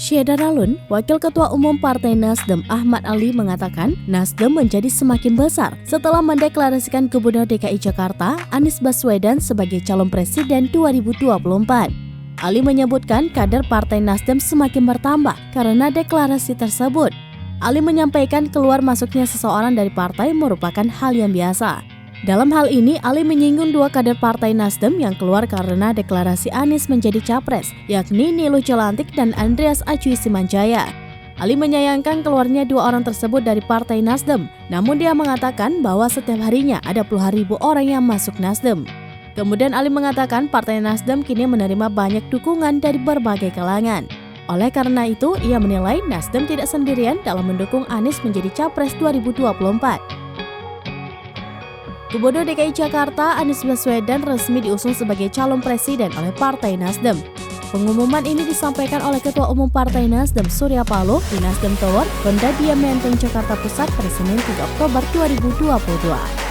Syahdaralun, Wakil Ketua Umum Partai Nasdem Ahmad Ali mengatakan Nasdem menjadi semakin besar setelah mendeklarasikan Gubernur DKI Jakarta Anies Baswedan sebagai calon presiden 2024. Ali menyebutkan kader Partai Nasdem semakin bertambah karena deklarasi tersebut. Ali menyampaikan keluar masuknya seseorang dari partai merupakan hal yang biasa. Dalam hal ini, Ali menyinggung dua kader Partai Nasdem yang keluar karena deklarasi Anies menjadi capres, yakni Niluh Jelantik dan Andreas Acuy Simanjaya. Ali menyayangkan keluarnya dua orang tersebut dari Partai Nasdem, namun dia mengatakan bahwa setiap harinya ada puluhan ribu orang yang masuk Nasdem. Kemudian Ali mengatakan Partai Nasdem kini menerima banyak dukungan dari berbagai kalangan. Oleh karena itu, ia menilai Nasdem tidak sendirian dalam mendukung Anies menjadi capres 2024. Gubernur DKI Jakarta Anies Baswedan resmi diusung sebagai calon presiden oleh Partai Nasdem. Pengumuman ini disampaikan oleh Ketua Umum Partai Nasdem Surya Paloh di Nasdem Tower, Gonda Dia Menteng, Jakarta Pusat pada Senin 3 Oktober 2022.